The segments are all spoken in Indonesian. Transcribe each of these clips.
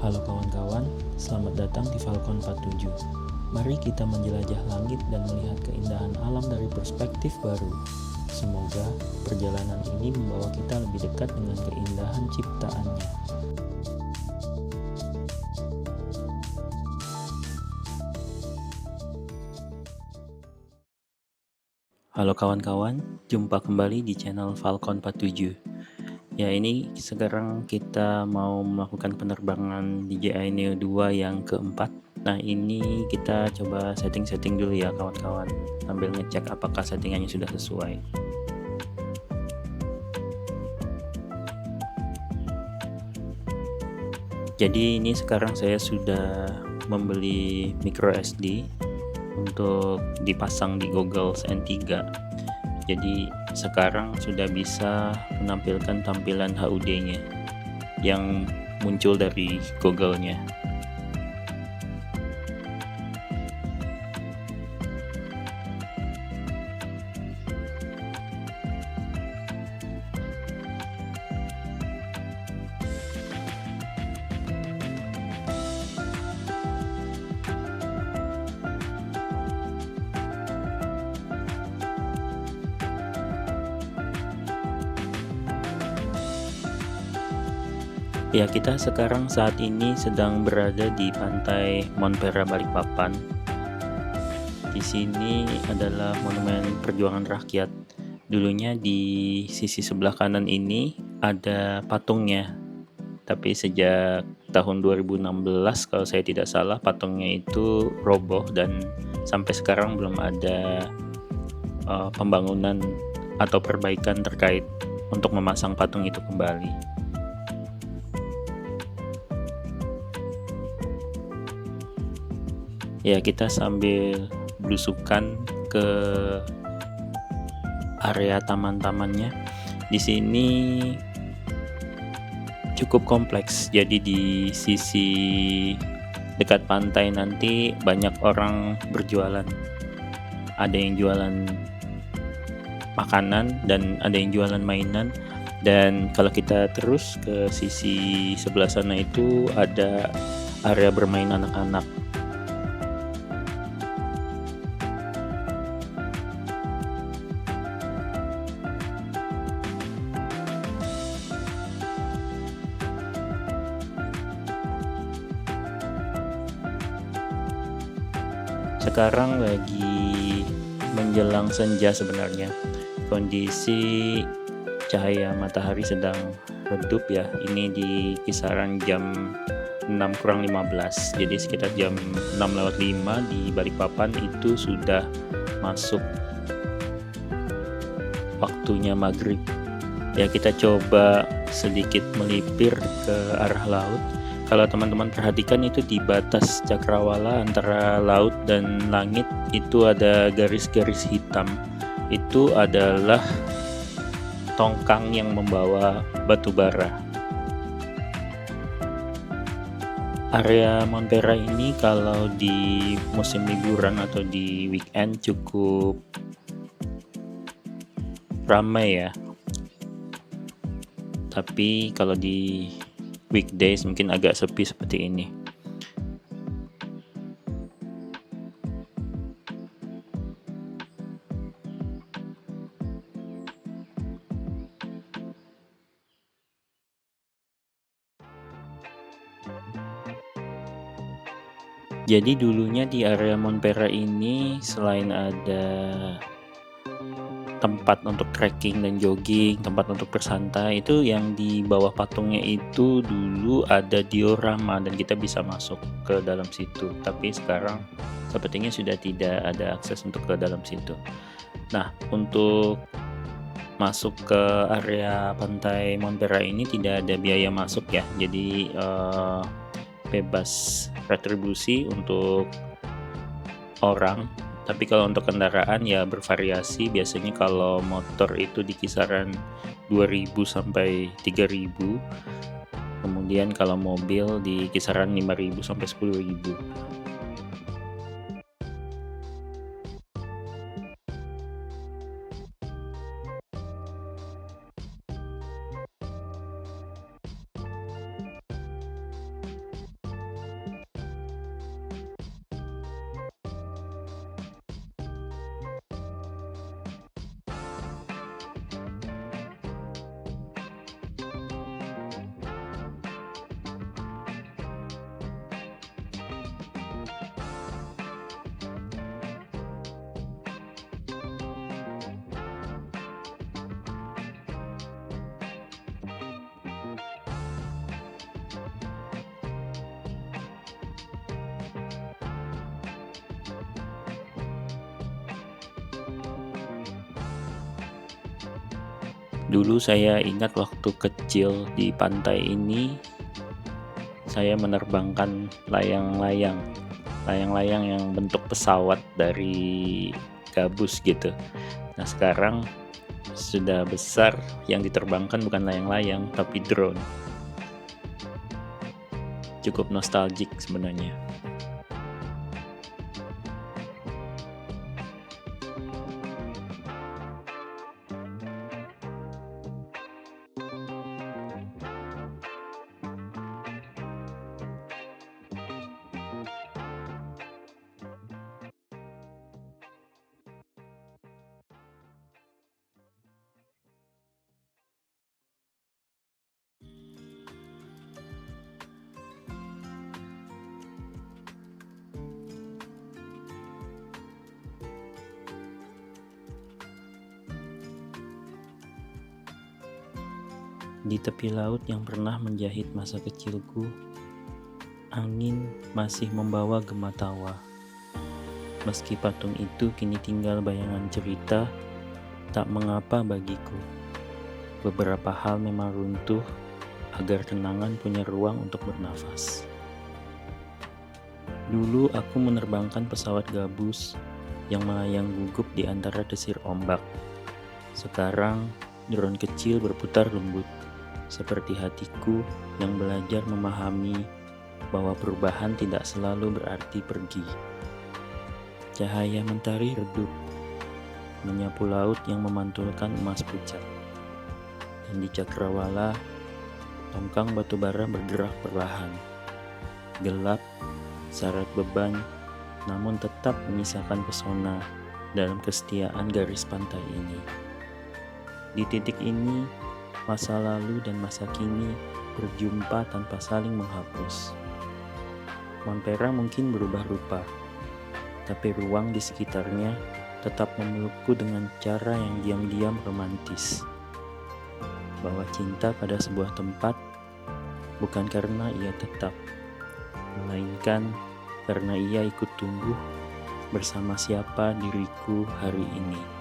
Halo kawan-kawan, selamat datang di Falcon 47. Mari kita menjelajah langit dan melihat keindahan alam dari perspektif baru. Semoga perjalanan ini membawa kita lebih dekat dengan keindahan ciptaannya. Halo kawan-kawan, jumpa kembali di channel Falcon 47. Ya, ini sekarang kita mau melakukan penerbangan DJI Neo 2 yang keempat. Nah, ini kita coba setting-setting dulu ya kawan-kawan, sambil ngecek apakah settingannya sudah sesuai. Jadi ini sekarang saya sudah membeli micro SD untuk dipasang di Goggles N3. Jadi sekarang sudah bisa menampilkan tampilan HUD-nya yang muncul dari Google-nya. Ya, kita sekarang saat ini sedang berada di pantai Montpera Balikpapan. Di sini adalah Monumen Perjuangan Rakyat. Dulunya di sisi sebelah kanan ini ada patungnya. Tapi sejak tahun 2016 kalau saya tidak salah patungnya itu roboh dan sampai sekarang belum ada pembangunan atau perbaikan terkait untuk memasang patung itu kembali. Ya, kita sambil belusukan ke area taman-tamannya. Di sini cukup kompleks. Jadi di sisi dekat pantai nanti banyak orang berjualan. Ada yang jualan makanan dan ada yang jualan mainan. Dan kalau kita terus ke sisi sebelah sana itu ada area bermain anak-anak. Sekarang lagi menjelang senja sebenarnya. Kondisi cahaya matahari sedang redup ya. Ini di kisaran jam 6:15. Jadi sekitar jam 6:05 di Balikpapan itu sudah masuk waktunya maghrib. Ya, kita coba sedikit melipir ke arah laut. Kalau teman-teman perhatikan itu di batas cakrawala antara laut dan langit itu ada garis-garis hitam. Itu adalah tongkang yang membawa batu bara. Area Montpera ini kalau di musim liburan atau di weekend cukup ramai ya. Tapi kalau di weekdays mungkin agak sepi seperti ini. Jadi dulunya di area Montpera ini selain ada tempat untuk trekking dan jogging, tempat untuk bersantai, itu yang di bawah patungnya itu dulu ada diorama dan kita bisa masuk ke dalam situ. Tapi sekarang sepertinya sudah tidak ada akses untuk ke dalam situ. Nah, untuk masuk ke area pantai Montpera ini tidak ada biaya masuk ya. Jadi bebas retribusi untuk orang. Tapi kalau untuk kendaraan ya bervariasi. Biasanya kalau motor itu di kisaran 2.000 sampai 3.000. Kemudian kalau mobil di kisaran 5.000 sampai 10.000. Dulu saya ingat waktu kecil di pantai ini, saya menerbangkan layang-layang. Layang-layang yang bentuk pesawat dari gabus gitu. Nah sekarang sudah besar, yang diterbangkan bukan layang-layang tapi drone. Cukup nostalgic sebenarnya. Di tepi laut yang pernah menjahit masa kecilku, angin masih membawa gema tawa. Meski patung itu kini tinggal bayangan cerita, tak mengapa bagiku. Beberapa hal memang runtuh agar kenangan punya ruang untuk bernafas. Dulu aku menerbangkan pesawat gabus yang melayang gugup di antara desir ombak. Sekarang drone kecil berputar lembut, seperti hatiku yang belajar memahami bahwa perubahan tidak selalu berarti pergi. Cahaya mentari redup, menyapu laut yang memantulkan emas pucat. Dan di cakrawala, tongkang batubara bergerak perlahan. Gelap, syarat beban, namun tetap menyisakan pesona dalam kesetiaan garis pantai ini. Di titik ini, masa lalu dan masa kini berjumpa tanpa saling menghapus. Montpera mungkin berubah rupa, tapi ruang di sekitarnya tetap memelukku dengan cara yang diam-diam romantis. Bahwa cinta pada sebuah tempat bukan karena ia tetap, melainkan karena ia ikut tumbuh bersama siapa diriku hari ini.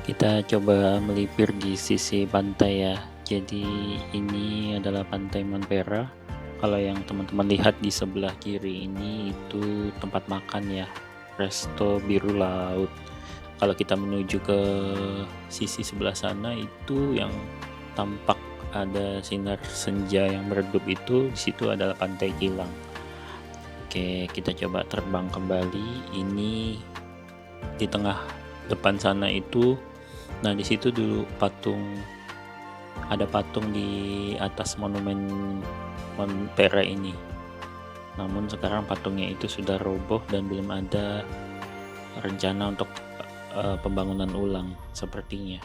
Kita coba melipir di sisi pantai ya. Jadi ini adalah pantai Montpera. Kalau yang teman-teman lihat di sebelah kiri ini itu tempat makan ya, Resto Biru Laut. Kalau kita menuju ke sisi sebelah sana itu yang tampak ada sinar senja yang meredup itu, di situ adalah Pantai Kilang. Oke, kita coba terbang kembali. Ini di tengah depan sana itu, nah di situ dulu ada patung di atas monumen Montpera ini. Namun sekarang patungnya itu sudah roboh dan belum ada rencana untuk pembangunan ulang sepertinya.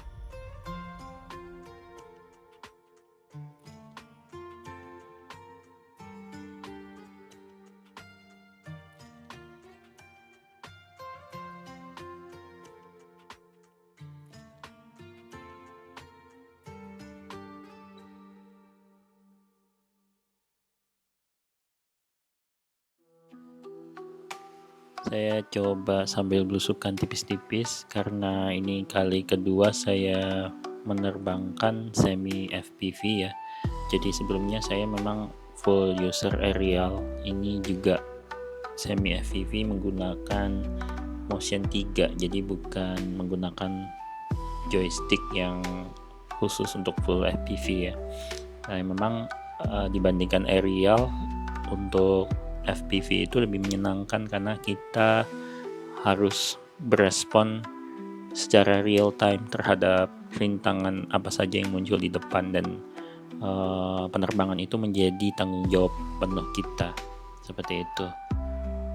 Saya coba sambil belusukan tipis-tipis karena ini kali kedua saya menerbangkan semi FPV ya. Jadi sebelumnya saya memang full user aerial, ini juga semi FPV menggunakan motion 3, jadi bukan menggunakan joystick yang khusus untuk full FPV ya. Nah, memang dibandingkan aerial, untuk FPV itu lebih menyenangkan karena kita harus berespon secara real time terhadap rintangan apa saja yang muncul di depan, dan penerbangan itu menjadi tanggung jawab penuh kita, seperti itu.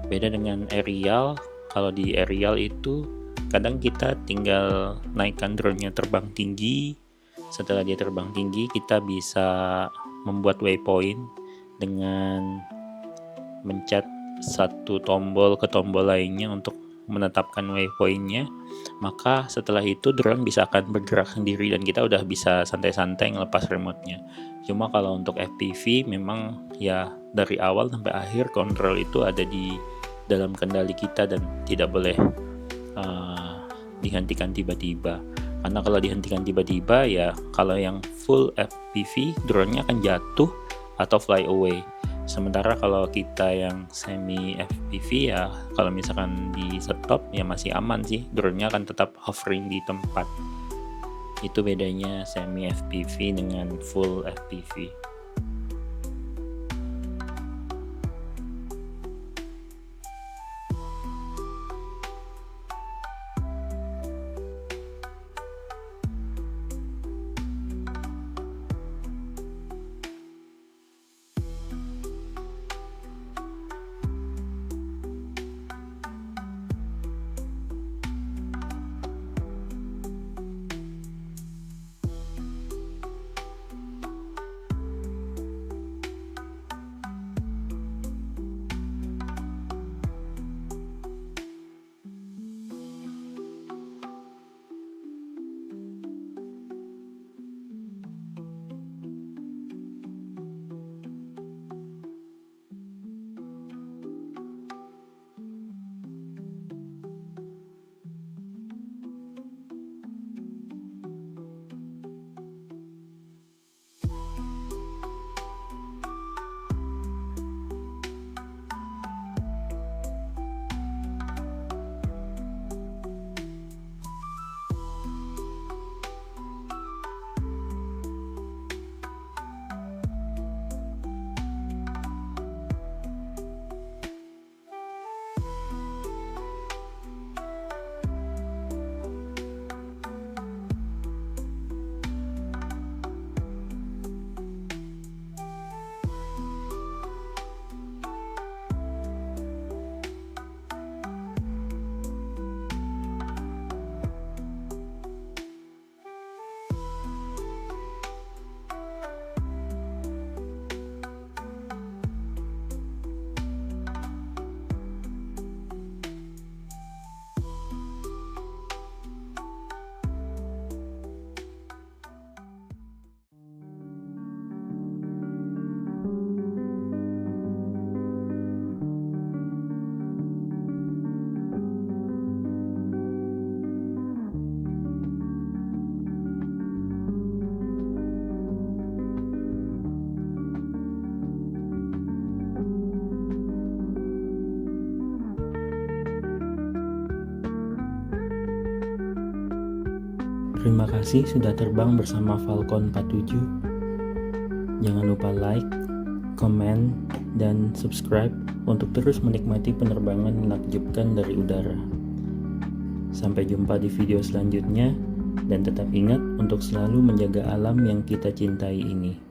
Beda dengan aerial, kalau di aerial itu kadang kita tinggal naikkan drone-nya terbang tinggi. Setelah dia terbang tinggi, kita bisa membuat waypoint dengan mencet satu tombol ke tombol lainnya untuk menetapkan waypointnya. Maka setelah itu drone bisa akan bergerak sendiri dan kita udah bisa santai-santai ngelepas remote-nya. Cuma kalau untuk FPV memang ya dari awal sampai akhir kontrol itu ada di dalam kendali kita dan tidak boleh dihentikan tiba-tiba. Karena kalau dihentikan tiba-tiba ya, kalau yang full FPV drone-nya akan jatuh atau fly away. Sementara kalau kita yang semi FPV ya, kalau misalkan di stop ya masih aman sih, drone-nya akan tetap hovering di tempat. Itu bedanya semi FPV dengan full FPV. Terima kasih sudah terbang bersama Falcon 47. Jangan lupa like, komen, dan subscribe untuk terus menikmati penerbangan menakjubkan dari udara. Sampai jumpa di video selanjutnya, dan tetap ingat untuk selalu menjaga alam yang kita cintai ini.